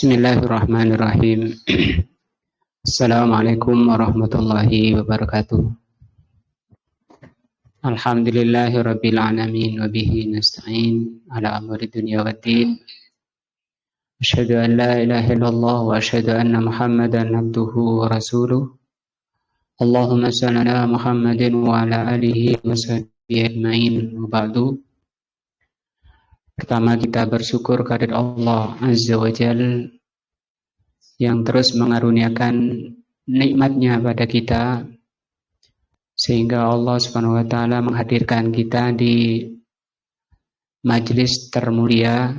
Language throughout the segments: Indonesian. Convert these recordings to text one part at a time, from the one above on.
Bismillahirrahmanirrahim. Assalamualaikum warahmatullahi wabarakatuh. Alhamdulillahi rabbil alamin wa bihi nasta'in ala amri dunya waddin. Asyhadu an la ilaha illallah wa asyhadu anna Muhammadan abduhu wa rasuluh. Allahumma shalli ala Muhammadin wa ala alihi wa sahbihi ajmain wa ba'du. Pertama kita bersyukur kepada Allah Azza wa Jal yang terus mengaruniakan nikmatnya pada kita sehingga Allah Subhanahu wa taala menghadirkan kita di majelis termulia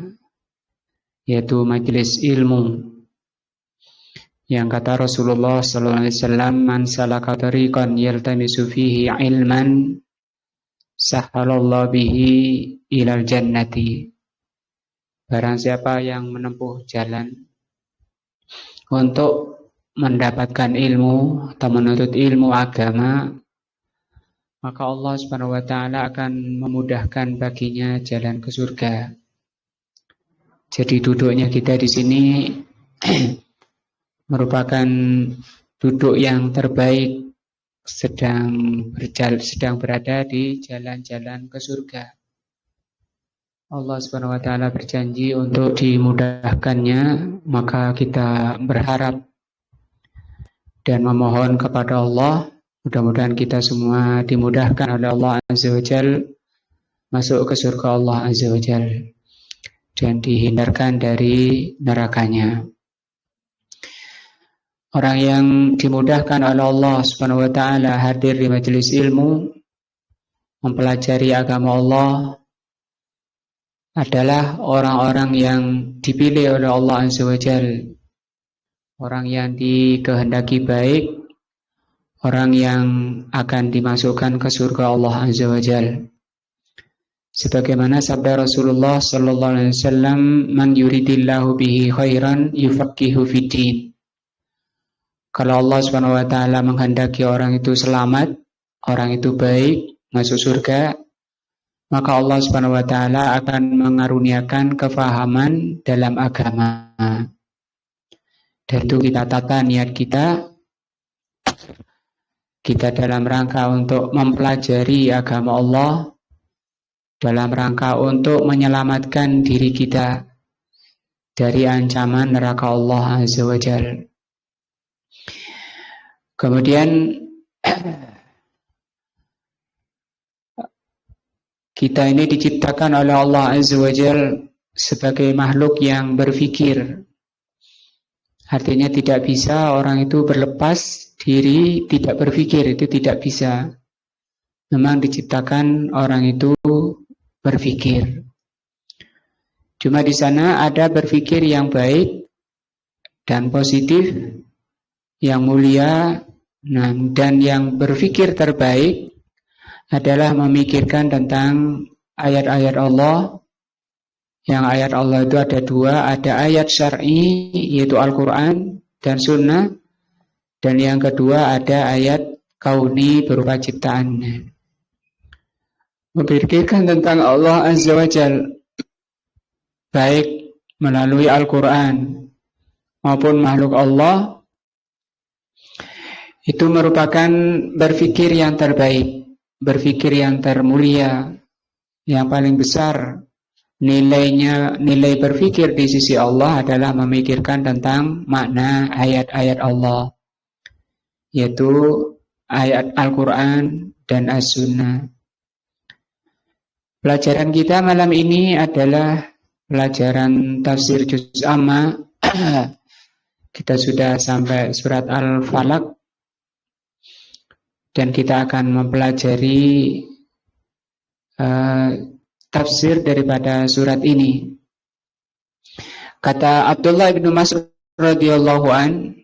yaitu majelis ilmu yang kata Rasulullah sallallahu alaihi wasallam, man salaka tariqan yaltamisu fihi ilman sahhalallahu bihi ilal jannati. Barang siapa yang menempuh jalan untuk mendapatkan ilmu atau menuntut ilmu agama, maka Allah Subhanahu wa taala akan memudahkan baginya jalan ke surga. Jadi duduknya kita di sini merupakan duduk yang terbaik, sedang berada di jalan-jalan ke surga. Allah Subhanahu wa taala berjanji untuk dimudahkannya, maka kita berharap dan memohon kepada Allah, mudah-mudahan kita semua dimudahkan oleh Allah Azza wa Jalla masuk ke surga Allah Azza wa Jalla dan dihindarkan dari nerakanya. Orang yang dimudahkan oleh Allah Subhanahu wa taala hadir di majelis ilmu, mempelajari agama Allah, adalah orang-orang yang dipilih oleh Allah Azza wa Jalla, orang yang dikehendaki baik, orang yang akan dimasukkan ke surga Allah Azza wa Jalla. Sebagaimana sabda Rasulullah sallallahu alaihi wasallam, man yuridillahu bihi khairan yufaqihu fiddin. Kalau Allah Subhanahu wa taala menghendaki orang itu selamat, orang itu baik, masuk surga, maka Allah Subhanahu wa taala akan mengaruniakan kefahaman dalam agama. Dan itu kita tata niat kita dalam rangka untuk mempelajari agama Allah, dalam rangka untuk menyelamatkan diri kita dari ancaman neraka Allah Azza wa Jalla. Kemudian kita ini diciptakan oleh Allah Azza wa Jalla sebagai makhluk yang berpikir. Artinya tidak bisa orang itu berlepas diri tidak berpikir, itu tidak bisa. Memang diciptakan orang itu berpikir. Cuma di sana ada berpikir yang baik dan positif, yang mulia, dan yang berpikir terbaik adalah memikirkan tentang ayat-ayat Allah. Yang ayat Allah itu ada dua, ada ayat syar'i yaitu Al-Quran dan Sunnah, dan yang kedua ada ayat kauni berupa ciptaannya. Memikirkan tentang Allah Azza wa Jalla baik melalui Al-Quran maupun makhluk Allah, itu merupakan berpikir yang terbaik, berpikir yang termulia, yang paling besar. Nilai berpikir di sisi Allah adalah memikirkan tentang makna ayat-ayat Allah, yaitu ayat Al-Quran dan As-Sunnah. Pelajaran kita malam ini adalah pelajaran tafsir juz amma. Kita sudah sampai surat Al-Falaq dan kita akan mempelajari tafsir daripada surat ini. Kata Abdullah bin Mas'ud radhiyallahu an,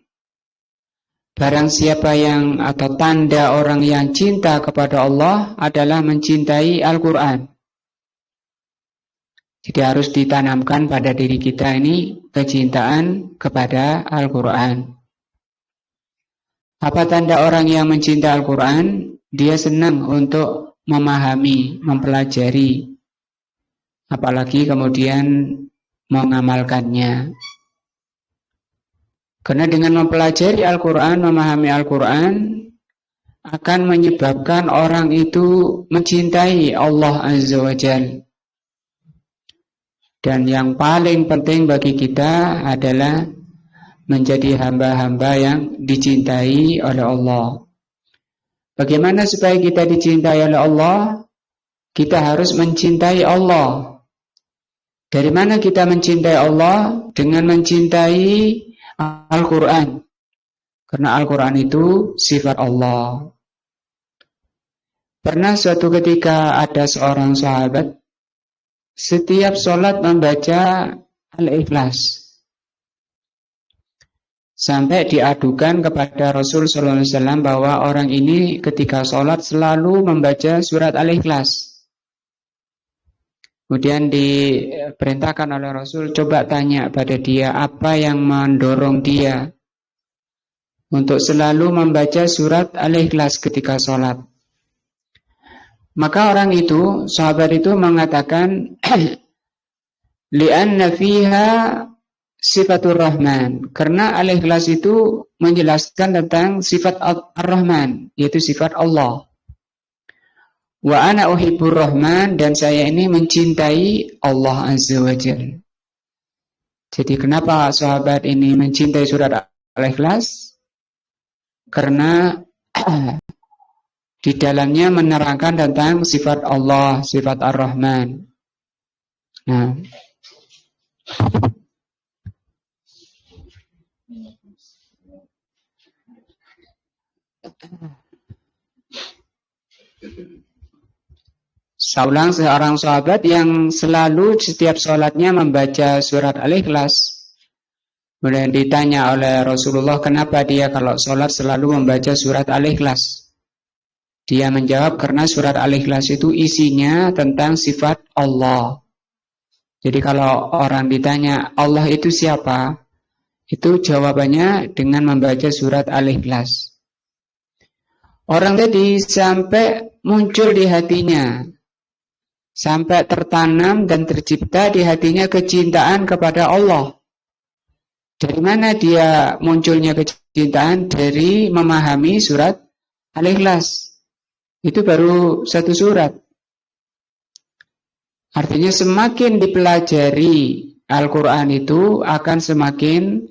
barang siapa yang atau tanda orang yang cinta kepada Allah adalah mencintai Al-Quran. Jadi harus ditanamkan pada diri kita ini kecintaan kepada Al-Quran. Apa tanda orang yang mencinta Al-Quran? Dia senang untuk memahami, mempelajari, apalagi kemudian mengamalkannya. Karena dengan mempelajari Al-Quran, memahami Al-Quran, akan menyebabkan orang itu mencintai Allah Azza wa Jalla. Dan yang paling penting bagi kita adalah menjadi hamba-hamba yang dicintai oleh Allah. Bagaimana supaya kita dicintai oleh Allah? Kita harus mencintai Allah. Dari mana kita mencintai Allah? Dengan mencintai Al-Quran. Karena Al-Quran itu sifat Allah. Pernah suatu ketika ada seorang sahabat, setiap sholat membaca Al-Ikhlas. Sampai diadukan kepada Rasul SAW bahwa orang ini ketika sholat selalu membaca surat Al-Ikhlas. Kemudian diperintahkan oleh Rasul, coba tanya pada dia apa yang mendorong dia untuk selalu membaca surat Al-Ikhlas ketika sholat. Maka orang itu, sahabat itu mengatakan, li'anna fiha sifatur Rahman. Karena Al-Ikhlas itu menjelaskan tentang sifat Ar-Rahman, yaitu sifat Allah. Wa ana uhibbur Rahman, dan saya ini mencintai Allah Azza wa Jalla. Jadi kenapa sahabat ini mencintai surat Al-Ikhlas? Karena di dalamnya menerangkan tentang sifat Allah, sifat Ar-Rahman. Nah, saulang seorang sahabat yang selalu setiap sholatnya membaca surat Al-Ikhlas. Kemudian ditanya oleh Rasulullah kenapa dia kalau sholat selalu membaca surat Al-Ikhlas. Dia menjawab karena surat Al-Ikhlas itu isinya tentang sifat Allah. Jadi kalau orang ditanya Allah itu siapa? Itu jawabannya dengan membaca surat Al-Ikhlas. Orang tadi sampai muncul di hatinya, sampai tertanam dan tercipta di hatinya kecintaan kepada Allah. Dari mana dia munculnya kecintaan? Dari memahami surat Al-Ikhlas. Itu baru satu surat. Artinya semakin dipelajari Al-Quran itu akan semakin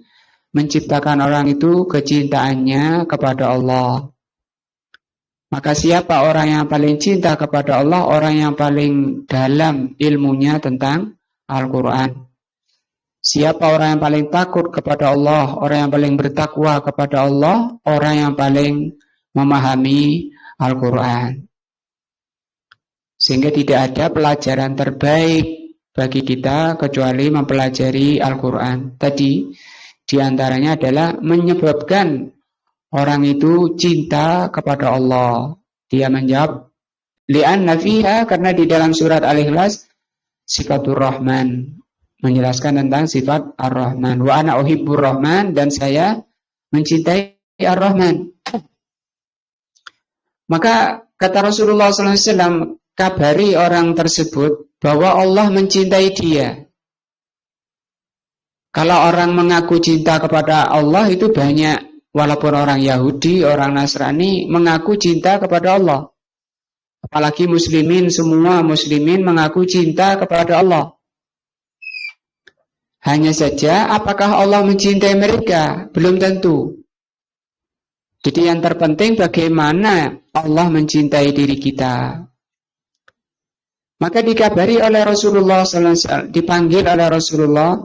menciptakan orang itu kecintaannya kepada Allah. Maka siapa orang yang paling cinta kepada Allah? Orang yang paling dalam ilmunya tentang Al-Quran. Siapa orang yang paling takut kepada Allah? Orang yang paling bertakwa kepada Allah? Orang yang paling memahami Al-Quran. Sehingga tidak ada pelajaran terbaik bagi kita kecuali mempelajari Al-Quran. Tadi diantaranya adalah menyebabkan orang itu cinta kepada Allah. Dia menjawab, li'anna fiha, karena di dalam surat Al-Ikhlas sifatur Rahman, menjelaskan tentang sifat Ar-Rahman. Wa ana uhibbur Rahman, dan saya mencintai Ar-Rahman. Maka kata Rasulullah SAW, kabari orang tersebut bahwa Allah mencintai dia. Kalau orang mengaku cinta kepada Allah itu banyak, walaupun orang Yahudi, orang Nasrani mengaku cinta kepada Allah. Apalagi muslimin, semua muslimin mengaku cinta kepada Allah. Hanya saja apakah Allah mencintai mereka? Belum tentu. Jadi yang terpenting bagaimana Allah mencintai diri kita. Maka dikabari oleh Rasulullah SAW, dipanggil oleh Rasulullah,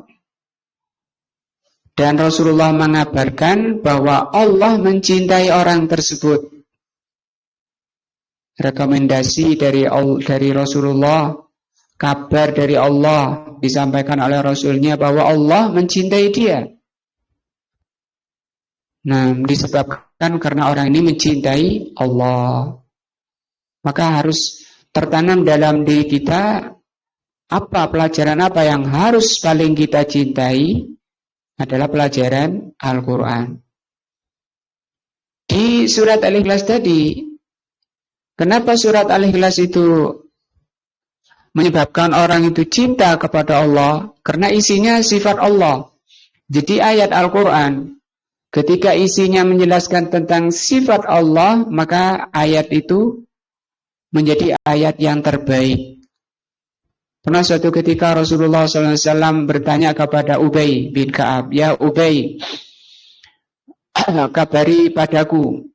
dan Rasulullah mengabarkan bahwa Allah mencintai orang tersebut. Rekomendasi dari Rasulullah, kabar dari Allah disampaikan oleh Rasulnya bahwa Allah mencintai dia. Nah, disebabkan karena orang ini mencintai Allah. Maka harus tertanam dalam diri kita pelajaran apa yang harus paling kita cintai adalah pelajaran Al-Quran. Di surat Al-Ikhlas tadi, kenapa surat Al-Ikhlas itu menyebabkan orang itu cinta kepada Allah? Karena isinya sifat Allah. Jadi ayat Al-Quran Ketika isinya menjelaskan tentang sifat Allah, maka ayat itu menjadi ayat yang terbaik. Pernah suatu ketika Rasulullah SAW bertanya kepada Ubay bin Ka'ab, "Ya Ubay, kabari padaku,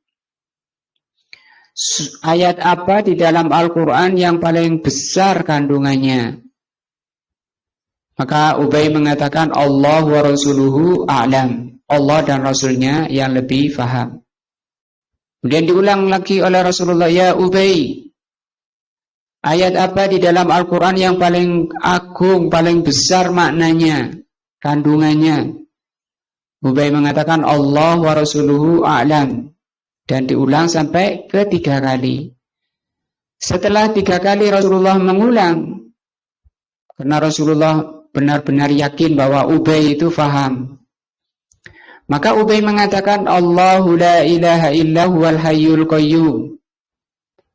ayat apa di dalam Al-Quran yang paling besar kandungannya?" Maka Ubay mengatakan, "Allah wa rasuluhu a'lam." Allah dan Rasulnya yang lebih faham. Kemudian diulang lagi oleh Rasulullah, "Ya Ubay, ayat apa di dalam Al-Quran yang paling agung, paling besar maknanya, kandungannya?" Ubay mengatakan, "Allah wa rasuluhu a'lam." Dan diulang sampai ketiga kali. Setelah 3 kali Rasulullah mengulang, karena Rasulullah benar-benar yakin bahwa Ubay itu faham, maka Ubay mengatakan, "Allahu la ilaha illa huwal hayyul qayyum."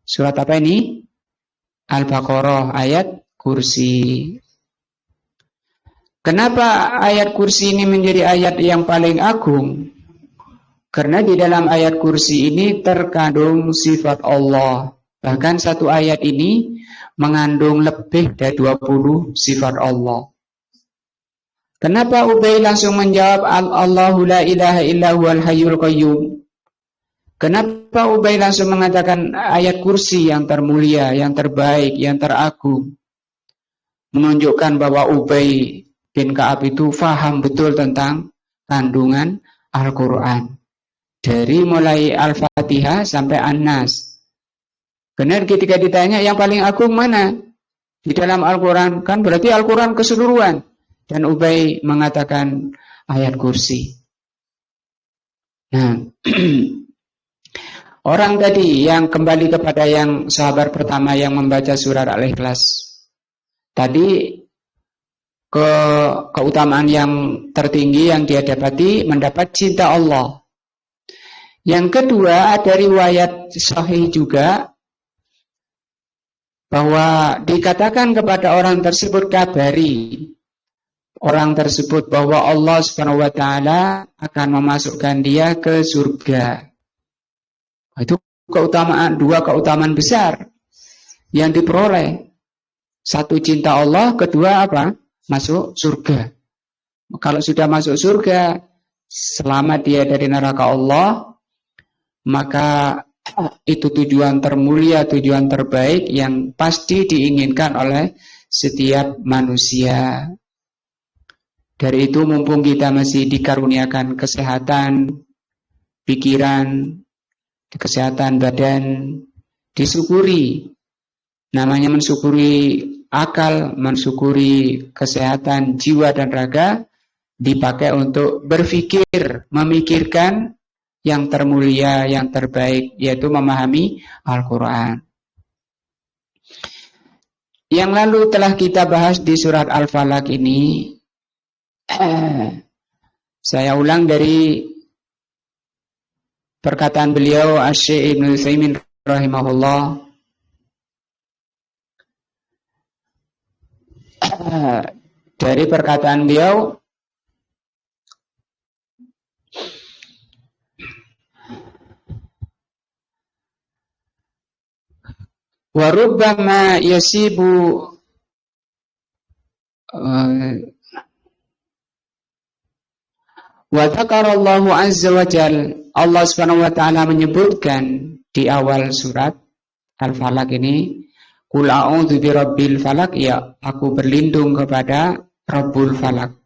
Surat apa ini? Al-Baqarah, ayat kursi. Kenapa ayat kursi ini menjadi ayat yang paling agung? Karena di dalam ayat kursi ini terkandung sifat Allah. Bahkan satu ayat ini mengandung lebih dari 20 sifat Allah. Kenapa Ubay langsung menjawab Allahu la ilaha illa huwal hayyul qayyum? Kenapa Ubay langsung mengatakan ayat kursi yang termulia, yang terbaik, yang teragung? Menunjukkan bahwa Ubay bin Ka'ab itu faham betul tentang kandungan Al-Quran. Dari mulai Al-Fatihah sampai An-Nas. Benar ketika ditanya yang paling agung mana? Di dalam Al-Quran, kan berarti Al-Quran keseluruhan. Dan Ubay mengatakan ayat kursi. Nah, orang tadi yang kembali kepada yang sahabat pertama yang membaca surat Al-Ikhlas. Tadi keutamaan yang tertinggi yang dia dapati, mendapat cinta Allah. Yang kedua, ada riwayat sahih juga bahwa dikatakan kepada orang tersebut, kabari orang tersebut bahwa Allah Subhanahu wa taala akan memasukkan dia ke surga. Itu keutamaan, 2 keutamaan besar yang diperoleh. 1 cinta Allah, kedua apa? Masuk surga. Kalau sudah masuk surga, selamat dia dari neraka Allah, maka itu tujuan termulia, tujuan terbaik yang pasti diinginkan oleh setiap manusia. Dari itu mumpung kita masih dikaruniakan kesehatan pikiran, kesehatan badan, disyukuri. Namanya mensyukuri akal, mensyukuri kesehatan jiwa dan raga, dipakai untuk berpikir, memikirkan yang termulia, yang terbaik, yaitu memahami Al-Quran. Yang lalu telah kita bahas di surat Al-Falaq ini. Saya ulang dari perkataan beliau Asy-Syaikh Ibnu Utsaimin rahimahullah. Dari perkataan beliau, wa rubbama yasibu wa dzakarallahu azza wa jal, Allah Subhanahu wa taala menyebutkan di awal surat Al-Falaq ini, qul a'udzu birabbil falaq, ya aku berlindung kepada Rabbul Falaq,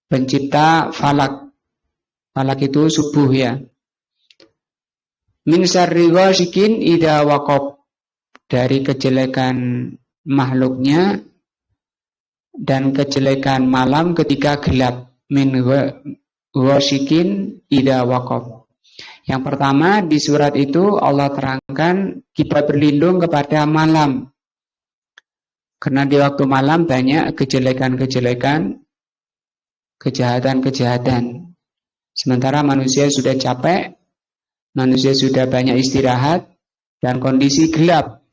pencipta falak. Falak itu subuh ya. Min syarri ghasikin idza waqab, dari kejelekan makhluknya dan kejelekan malam ketika gelap. Min ghasikin idza waqab. Yang pertama di surat itu Allah terangkan kita berlindung kepada malam. Karena di waktu malam banyak kejelekan-kejelekan, kejahatan-kejahatan. Sementara manusia sudah capek, manusia sudah banyak istirahat, dan kondisi gelap,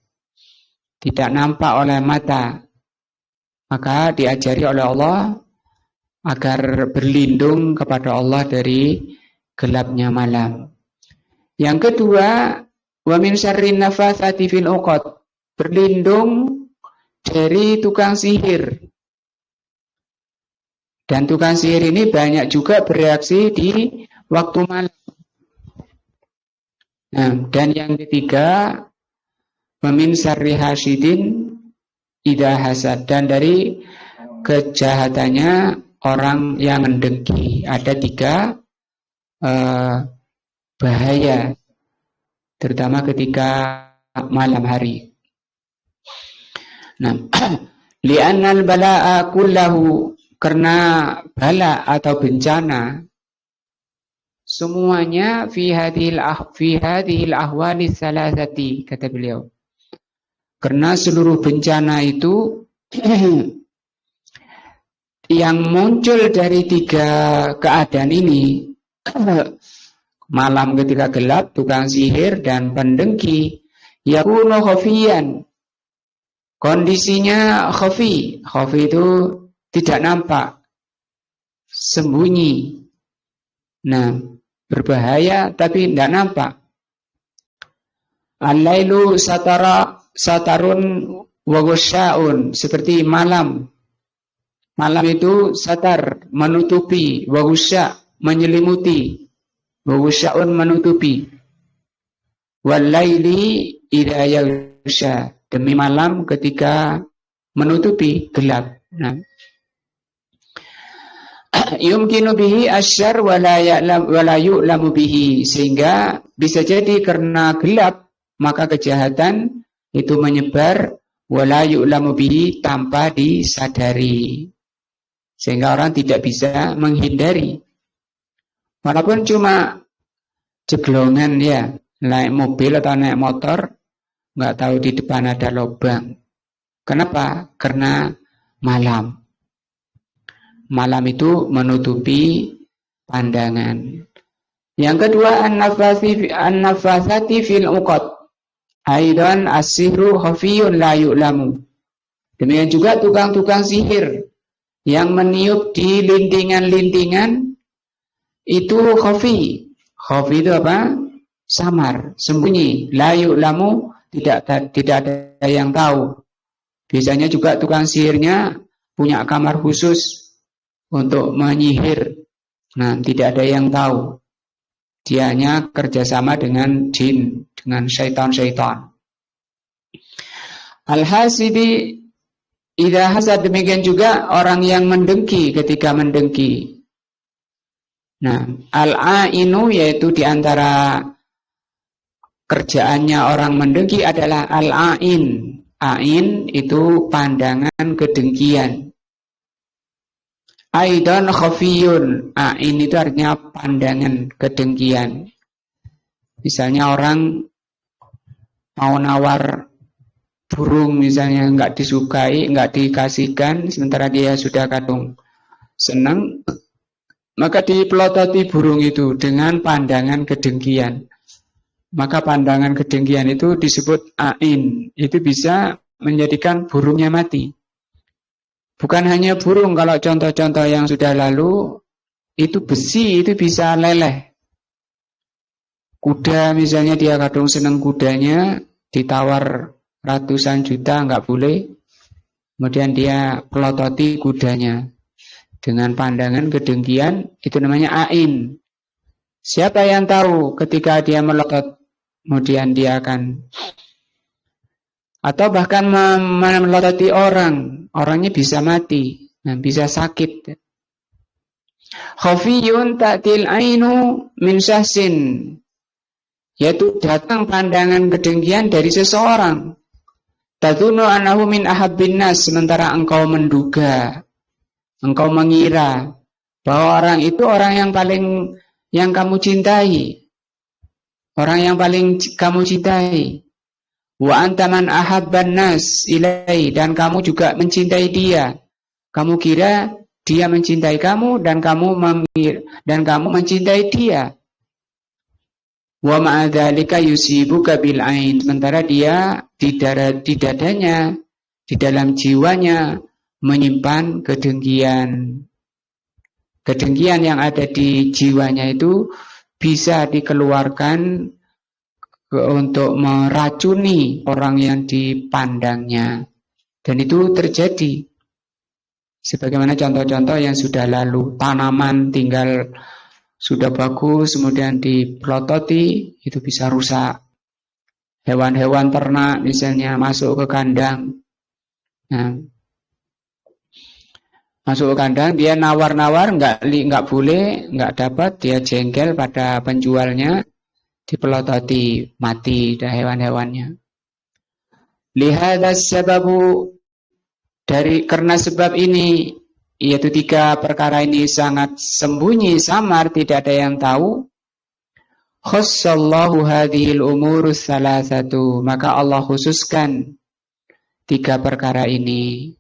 tidak nampak oleh mata. Maka diajari oleh Allah agar berlindung kepada Allah dari gelapnya malam. Yang kedua, wa min syarrin nafatsati fil 'uqad, berlindung dari tukang sihir. Dan tukang sihir ini banyak juga bereaksi di waktu malam. Nah, dan yang ketiga, wa min syarri hasidin idza hasad, dan dari kejahatannya orang yang mendengki. Ada 3 bahaya, terutama ketika malam hari. Nah, li'annal bala'a kullahu, karena bala atau bencana semuanya fi hadhil ahwali salasati, kata beliau. Karena seluruh bencana itu yang muncul dari 3 keadaan ini, malam ketika gelap, tukang sihir, dan pendengki, yakunu khafiyan, kondisinya khafi. Khafi itu tidak nampak, sembunyi. Nah, berbahaya tapi tidak nampak. Al-lailu satarun wa ghusyaun, seperti malam. Malam itu satar, menutupi, wa ghusya, menyelimuti, wa ghusyaun, menutupi. Wal laili idza yaghsha, demi malam ketika menutupi, gelap. Nah, yumkinu bihi asyar wa la yu'lamu bihi, sehingga bisa jadi karena gelap maka kejahatan itu menyebar, wa la yu'lamu bihi, tanpa disadari, sehingga orang tidak bisa menghindari. Walaupun cuma jeglongan ya, naik mobil atau naik motor, nggak tahu di depan ada lubang. Kenapa? Karena malam. Malam itu menutupi pandangan. Yang kedua, an-nafasati fil 'uqad, aidan as-sihru khafiyun la yu'lamu. Demikian juga tukang-tukang sihir yang meniup di lintingan-lintingan itu khafi. Khafi itu apa? Samar, sembunyi. La yu'lamu, tidak ada yang tahu. Biasanya juga tukang sihirnya punya kamar khusus untuk menyihir. Nah, tidak ada yang tahu. Dia hanya kerjasama dengan jin, dengan syaitan-syaitan. Al-hasidi idza hasad, demikian juga orang yang mendengki ketika mendengki. Nah, al-ainu, yaitu diantara kerjaannya orang mendengki adalah al-ain. Ain itu pandangan kedengkian. Aidan khafiyun, ain itu artinya pandangan kedengkian. Misalnya orang mau nawar burung, misalnya nggak disukai, nggak dikasihkan, sementara dia sudah kadung senang, maka dipelototi burung itu dengan pandangan kedengkian. Maka pandangan kedengkian itu disebut ain. Itu bisa menjadikan burungnya mati. Bukan hanya burung, kalau contoh-contoh yang sudah lalu, itu besi, itu bisa leleh. Kuda misalnya, dia kadung senang kudanya, ditawar ratusan juta, nggak boleh. Kemudian dia pelototi kudanya dengan pandangan kedengkian, itu namanya ain. Siapa yang tahu ketika dia melotot, kemudian dia akan, atau bahkan melototi orang, orangnya bisa mati, nah, bisa sakit. Khafiyun ta'til ainu min syahsin, yaitu datang pandangan kedengkian dari seseorang. Tadunu anahu min ahabbin nas, sementara engkau menduga, engkau mengira bahwa orang itu orang yang kamu cintai. Orang yang paling kamu cintai. Wa anta man ahabban nas ilai, dan kamu juga mencintai dia. Kamu kira dia mencintai kamu, dan kamu mencintai dia. Wa ma'adzalika yusibuka bil ain, sementara dia di dadanya, di dalam jiwanya menyimpan kedengkian. Kedengkian yang ada di jiwanya itu bisa dikeluarkan untuk meracuni orang yang dipandangnya. Dan itu terjadi. Sebagaimana contoh-contoh yang sudah lalu, tanaman tinggal sudah bagus, kemudian dipelototi, itu bisa rusak. Hewan-hewan ternak misalnya masuk ke kandang. Nah, masuk ke kandang, dia nawar-nawar, nggak boleh, nggak dapat, dia jengkel pada penjualnya, dipelototi, mati dah hewan-hewannya. Lihadas sababu, karena sebab ini, yaitu 3 perkara ini sangat sembunyi, samar, tidak ada yang tahu. Khassallahu hadhil umur salasatu, maka Allah khususkan 3 perkara ini.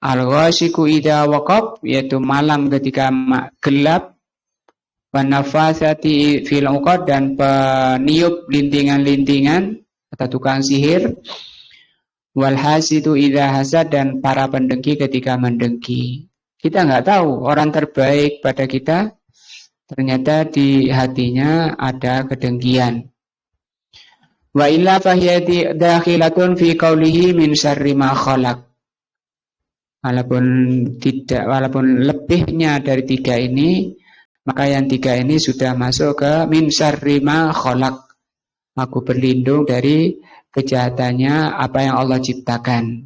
Al-ghasyiku idza waqab, yaitu malam ketika gelap, wan nafasati fil uqad, dan peniup lintingan-lintingan atau tukang sihir, wal hasidu idza hasad, dan para pendengki ketika mendengki. Kita nggak tahu orang terbaik pada kita ternyata di hatinya ada kedengkian. Wa illa fahiyati dakhilatun fi qawlihi min syarri ma khalaq. Walaupun lebihnya dari 3 ini, maka yang 3 ini sudah masuk ke min syarri ma khalaq. Aku berlindung dari kejahatannya apa yang Allah ciptakan.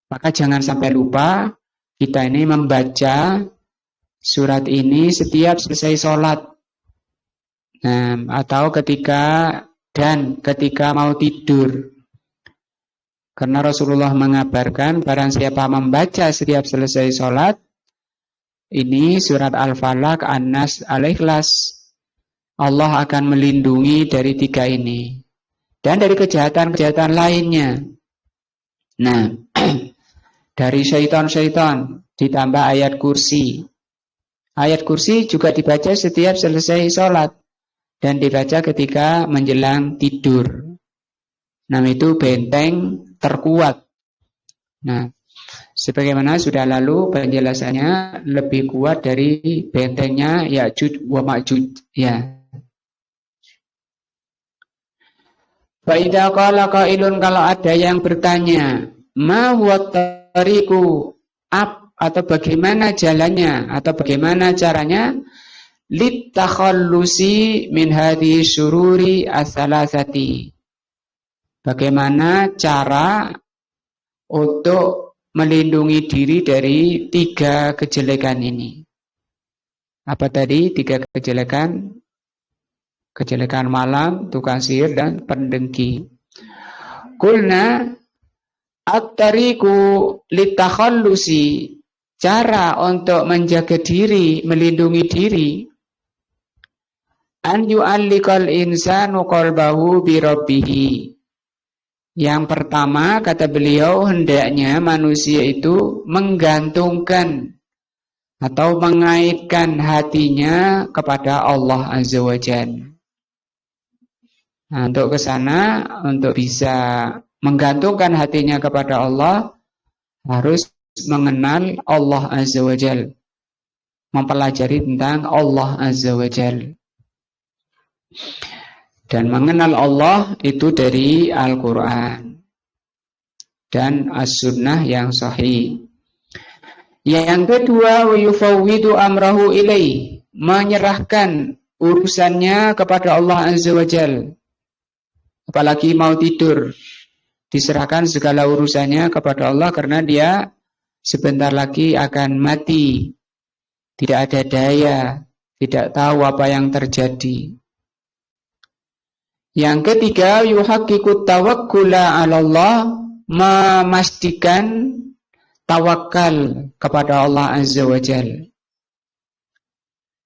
Maka jangan sampai lupa, kita ini membaca surat ini setiap selesai sholat. Nah, atau ketika mau tidur. Karena Rasulullah mengabarkan, barang siapa membaca setiap selesai sholat, ini surat Al-Falaq, An-Nas, Al-Ikhlas, Allah akan melindungi dari 3 ini. Dan dari kejahatan-kejahatan lainnya. Nah, dari syaitan-syaitan, ditambah ayat kursi. Ayat kursi juga dibaca setiap selesai sholat. Dan dibaca ketika menjelang tidur. Nah, itu benteng terkuat. Nah, sebagaimana sudah lalu penjelasannya lebih kuat dari bentengnya Ya'juj wa Ma'juj. Ya. Fa'idha qala qailun, kalau ada yang bertanya, ma huwa tariqu, atau bagaimana jalannya, atau bagaimana caranya, litakhallusi min hadhihi syururi as-salasati. Bagaimana cara untuk melindungi diri dari 3 kejelekan ini. Apa tadi 3 kejelekan? Kejelekan malam, tukang sihir, dan pendengki. Qulna at-tariqu litakhallusi, cara untuk menjaga diri, melindungi diri, an yu'alliqal insanu qalbahu bi rabbih. Yang pertama, kata beliau, hendaknya manusia itu menggantungkan atau mengaitkan hatinya kepada Allah Azza wa Jalla. Nah, untuk ke sana, untuk bisa menggantungkan hatinya kepada Allah, harus mengenal Allah Azza wa Jalla, mempelajari tentang Allah Azza wa Jalla. Dan mengenal Allah itu dari Al-Quran dan As-Sunnah yang sahih. Yang kedua, wa yufawwidu amrahu ilaih, menyerahkan urusannya kepada Allah Azza wa Jalla. Apalagi mau tidur, diserahkan segala urusannya kepada Allah, karena dia sebentar lagi akan mati, tidak ada daya, tidak tahu apa yang terjadi. Yang ketiga, yuhaqqiqut tawakkula 'ala Allah, memastikan tawakal kepada Allah Azza wa Jalla.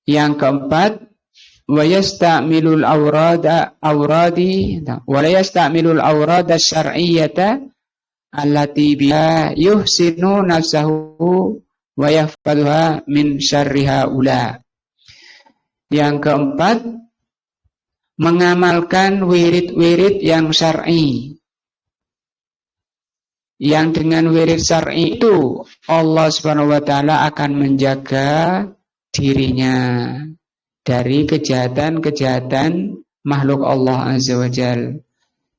Yang keempat, wa yastamilul awrada syar'iyyata allati biha yuhsinu nafsahu wa yahfaduha min syarriha ula. Yang keempat, mengamalkan wirid-wirid yang syar'i. Yang dengan wirid syar'i itu Allah Subhanahu wa taala akan menjaga dirinya dari kejahatan-kejahatan makhluk Allah Azza wa Jalla.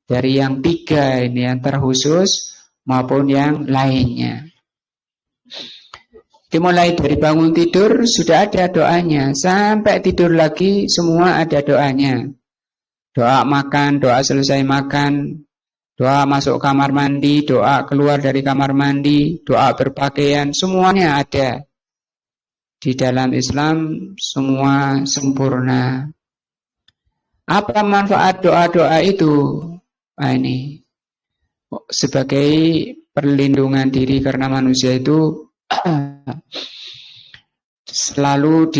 Dari yang 3 ini, yang terkhusus maupun yang lainnya. Dimulai dari bangun tidur sudah ada doanya, sampai tidur lagi semua ada doanya. Doa makan, doa selesai makan, doa masuk kamar mandi, doa keluar dari kamar mandi, doa berpakaian, semuanya ada. Di dalam Islam semua sempurna. Apa manfaat doa-doa itu? Nah, ini sebagai perlindungan diri, karena manusia itu selalu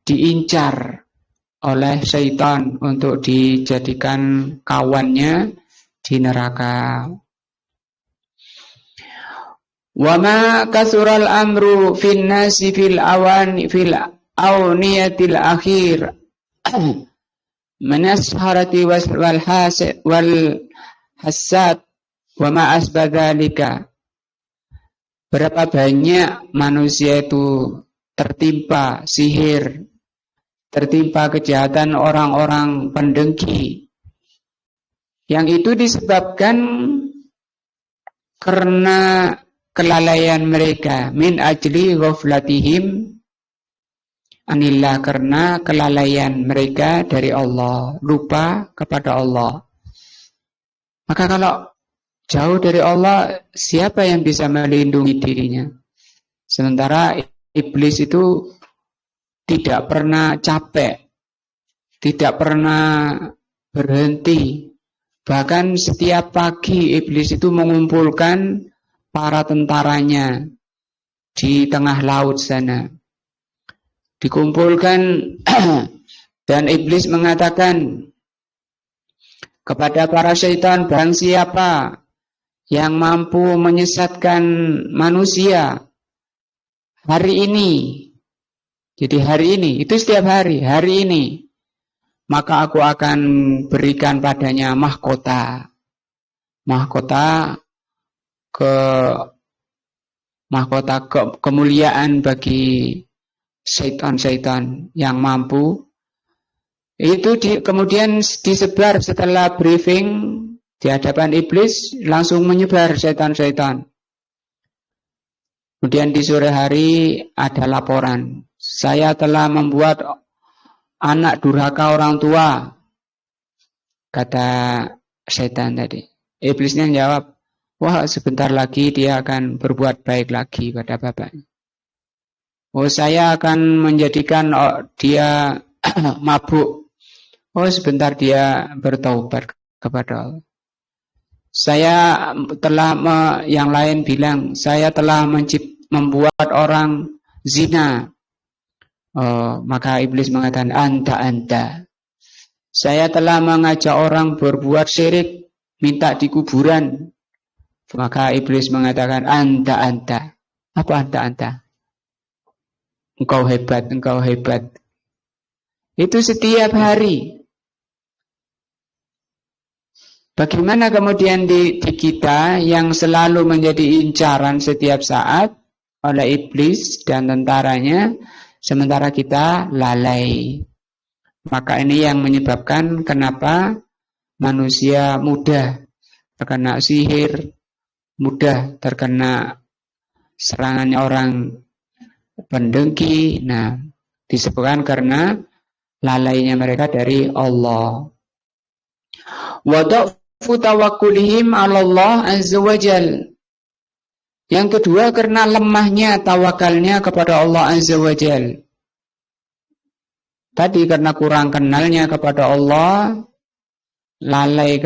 diincar oleh syaitan untuk dijadikan kawannya di neraka. Wa ma kasural amru fin nasi fil awniyatil akhir manasharati wal hasad wa ma asbadzalika. Berapa banyak manusia itu tertimpa sihir, tertimpa kejahatan orang-orang pendengki, yang itu disebabkan karena kelalaian mereka, min ajli ghaflatihim anillah, karena kelalaian mereka dari Allah, lupa kepada Allah. Maka kalau jauh dari Allah, siapa yang bisa melindungi dirinya? Sementara iblis itu tidak pernah capek, tidak pernah berhenti. Bahkan setiap pagi iblis itu mengumpulkan para tentaranya di tengah laut sana. Dikumpulkan dan iblis mengatakan kepada para syaitan, barang siapa yang mampu menyesatkan manusia hari ini, jadi hari ini, itu setiap hari ini, maka aku akan berikan padanya mahkota kemuliaan bagi syaitan-syaitan yang mampu. Itu kemudian disebar setelah briefing di hadapan iblis, langsung menyebar syaitan-syaitan. Kemudian di sore hari ada laporan, saya telah membuat anak durhaka orang tua, kata syaitan tadi. Iblisnya jawab, wah sebentar lagi dia akan berbuat baik lagi pada bapaknya. Oh saya akan menjadikan dia mabuk. Oh sebentar dia bertaubat kepada Allah. Saya telah yang lain bilang, saya telah membuat orang zina. Maka iblis mengatakan anta. Saya telah mengajak orang berbuat syirik, minta di kuburan. Maka iblis mengatakan anta. Apa anta? Engkau hebat. Itu setiap hari. Bagaimana kemudian di kita yang selalu menjadi incaran setiap saat oleh iblis dan tentaranya, sementara kita lalai. Maka ini yang menyebabkan kenapa manusia mudah terkena sihir, mudah terkena serangan orang pendengki. Nah, disebabkan karena lalainya mereka dari Allah. Wada'fu tawakkulihim 'ala Allah azza wajal. Yang kedua karena lemahnya tawakalnya kepada Allah azza wajal. Tadi karena kurang kenalnya kepada Allah, lalai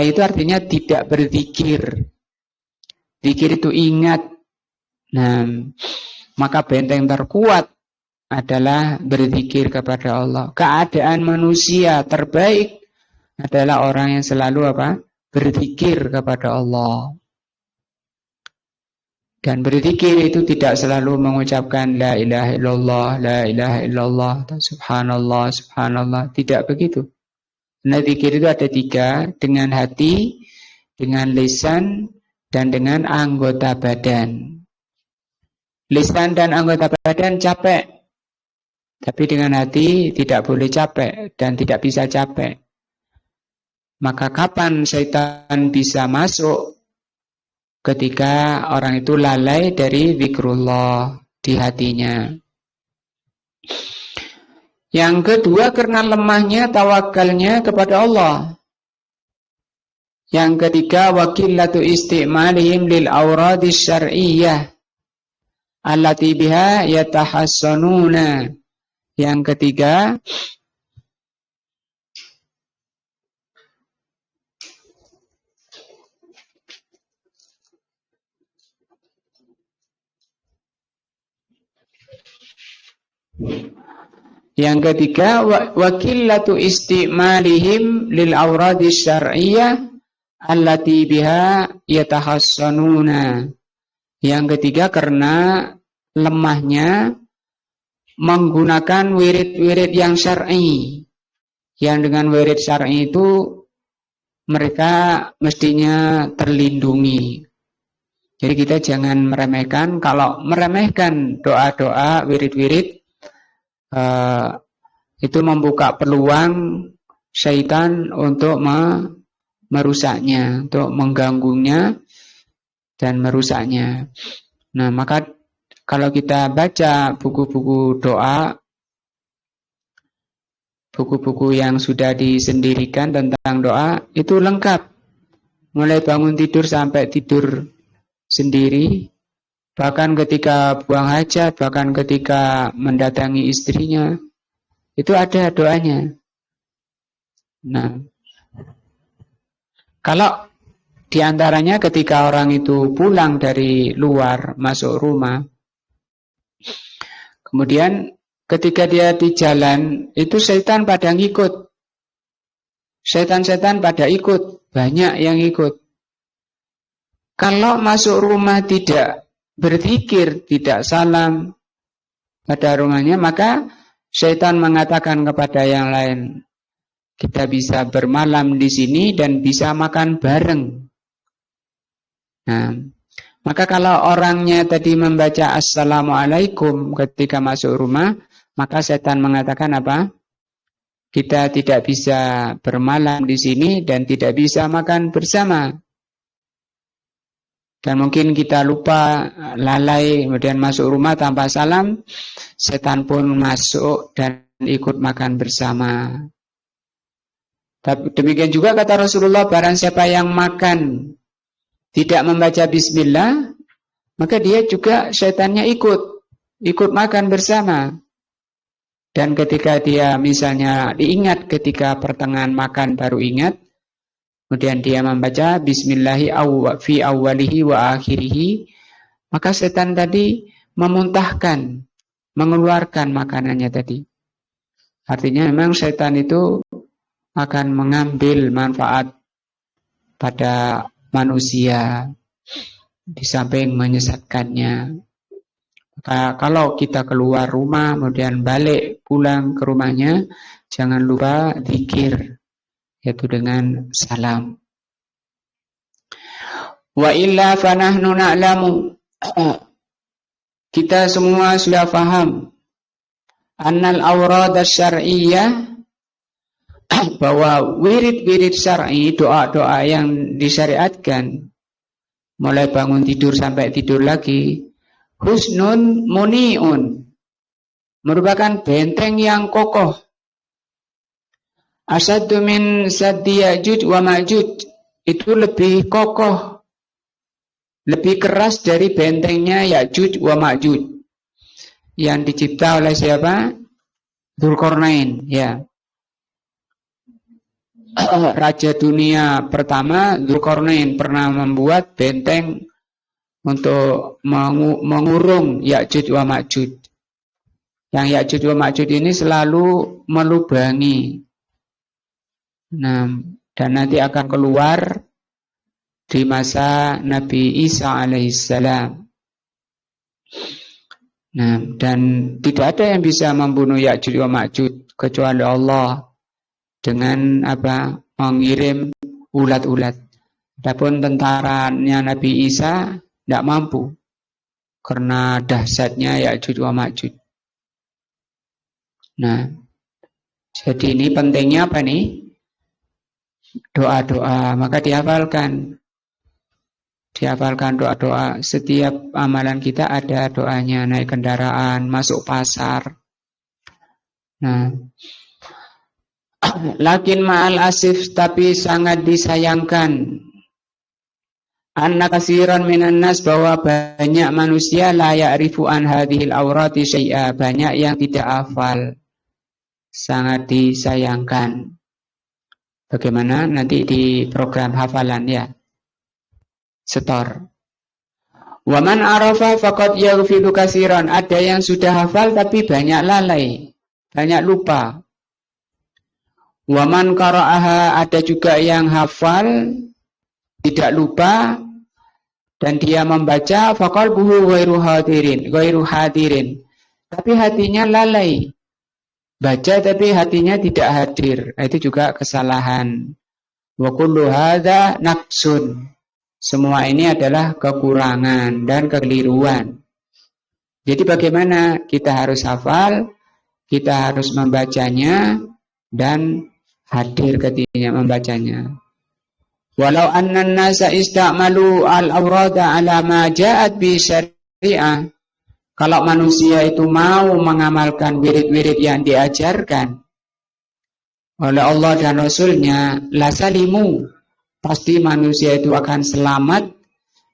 itu artinya tidak berzikir. Zikir itu ingat. Nah, maka benteng terkuat adalah berzikir kepada Allah. Keadaan manusia terbaik adalah orang yang selalu berzikir kepada Allah. Dan berzikir itu tidak selalu mengucapkan la ilaha illallah, subhanallah, tidak begitu. Nah, zikir itu ada 3, dengan hati, dengan lisan, dan dengan anggota badan. Lisan dan anggota badan capek. Tapi dengan hati tidak boleh capek dan tidak bisa capek. Maka kapan syaitan bisa masuk? Ketika orang itu lalai dari zikrullah di hatinya. Yang kedua, karena lemahnya tawakalnya kepada Allah. Yang ketiga, wakillatu isti'malihim lil awradis syar'iyyah allati biha yatahassanuna. Yang ketiga, wakillatu isti'malihim lil awradis syar'iyyah allati biha yatahassanuna. Yang ketiga, karena lemahnya menggunakan wirid-wirid yang syar'i. Yang dengan wirid syar'i itu mereka mestinya terlindungi. Jadi kita jangan meremehkan. Kalau meremehkan doa-doa, wirid-wirid, itu membuka peluang syaitan untuk merusaknya, untuk mengganggunya dan merusaknya. Nah, maka kalau kita baca buku-buku doa, buku-buku yang sudah disendirikan tentang doa, itu lengkap. Mulai bangun tidur sampai tidur sendiri, bahkan ketika buang hajat, bahkan ketika mendatangi istrinya, itu ada doanya. Nah, kalau diantaranya ketika orang itu pulang dari luar, masuk rumah, kemudian ketika dia di jalan, itu setan pada ngikut. Setan-setan pada ikut, banyak yang ikut. Kalau masuk rumah tidak berzikir, tidak salam pada rumahnya, maka setan mengatakan kepada yang lain, kita bisa bermalam di sini dan bisa makan bareng. Nah, maka kalau orangnya tadi membaca Assalamualaikum ketika masuk rumah, maka setan mengatakan apa? Kita tidak bisa bermalam di sini dan tidak bisa makan bersama. Dan mungkin kita lupa, lalai, kemudian masuk rumah tanpa salam, setan pun masuk dan ikut makan bersama. Tapi demikian juga kata Rasulullah, barang siapa yang makan tidak membaca bismillah, maka dia juga setannya ikut makan bersama. Dan ketika dia misalnya diingat ketika pertengahan makan baru ingat, kemudian dia membaca bismillahi fi awwalihi wa akhirihi, maka setan tadi memuntahkan, mengeluarkan makanannya tadi. Artinya memang setan itu akan mengambil manfaat pada manusia di samping menyesatkannya. Maka kalau kita keluar rumah kemudian balik pulang ke rumahnya, jangan lupa zikir, yaitu dengan salam. Wa illa fanahnu na'lamu, kita semua sudah paham, annal awrad syar'iyyah, bahwa wirid-wirid syar'i, doa-doa yang disyariatkan mulai bangun tidur sampai tidur lagi, husnun muni'un, merupakan benteng yang kokoh. Asaddu min saddi Ya'juj wa Ma'juj, itu lebih kokoh, lebih keras dari bentengnya Ya'juj wa Ma'juj yang dicipta oleh siapa? Dzulqarnain, ya. Raja dunia pertama Dzulqarnain pernah membuat benteng untuk mengurung Ya'juj wa Ma'juj. Yang Ya'juj wa Ma'juj ini selalu melubangi. Nah, dan nanti akan keluar di masa Nabi Isa alaihissalam. Nah, dan tidak ada yang bisa membunuh Ya'juj wa Ma'juj kecuali Allah dengan apa? Mengirim ulat-ulat. Adapun tentaranya Nabi Isa tidak mampu karena dahsyatnya Ya'juj wa Ma'juj. Nah, jadi ini pentingnya apa nih? Doa-doa, maka dihafalkan. Dihafalkan doa-doa. Setiap amalan kita ada doanya. Naik kendaraan, masuk pasar. Nah, lakin ma'al asif, tapi sangat disayangkan. Anna kasiran minan nas, bahwa banyak manusia la ya'rifu an hadhil awrati syai'a, banyak yang tidak hafal. Sangat disayangkan. Bagaimana nanti di program hafalan ya. Setor. Waman arafa faqad yaghfilu katsiran. Ada yang sudah hafal tapi banyak lalai, banyak lupa. Waman qara'aha, ada juga yang hafal tidak lupa dan dia membaca, faqalbuhu ghairu hadirin. Tapi hatinya lalai. Baca tapi hatinya tidak hadir. Itu juga kesalahan. Wa kullu hadza naqsun. Semua ini adalah kekurangan dan kekeliruan. Jadi bagaimana? Kita harus hafal, kita harus membacanya dan hadir ketika membacanya. Walau anna an-nasa ista'malu al-awrada ala ma ja'at bi syari'ah. Kalau manusia itu mau mengamalkan wirid-wirid yang diajarkan oleh Allah dan Rasulnya, la salimu, pasti manusia itu akan selamat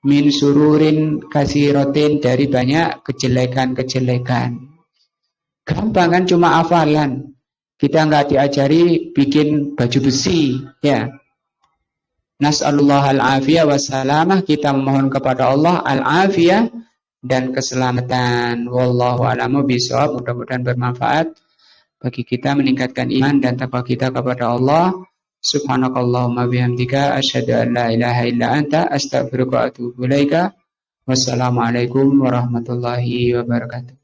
min sururin kasirotin, dari banyak kejelekan-kejelekan. Gampang kan, cuma hafalan. Kita nggak diajari bikin baju besi, ya. Nas'alullah al-afiyah wassalamah, kita memohon kepada Allah al-afiyah dan keselamatan. Wallahu a'lamu bishawab. Mudah-mudahan bermanfaat bagi kita, meningkatkan iman dan takwa kita kepada Allah. Subhanakallahumma bihamdika asyhadu an la ilaha illa anta astaghfiruka wa atubu ilaika. Wassalamualaikum warahmatullahi wabarakatuh.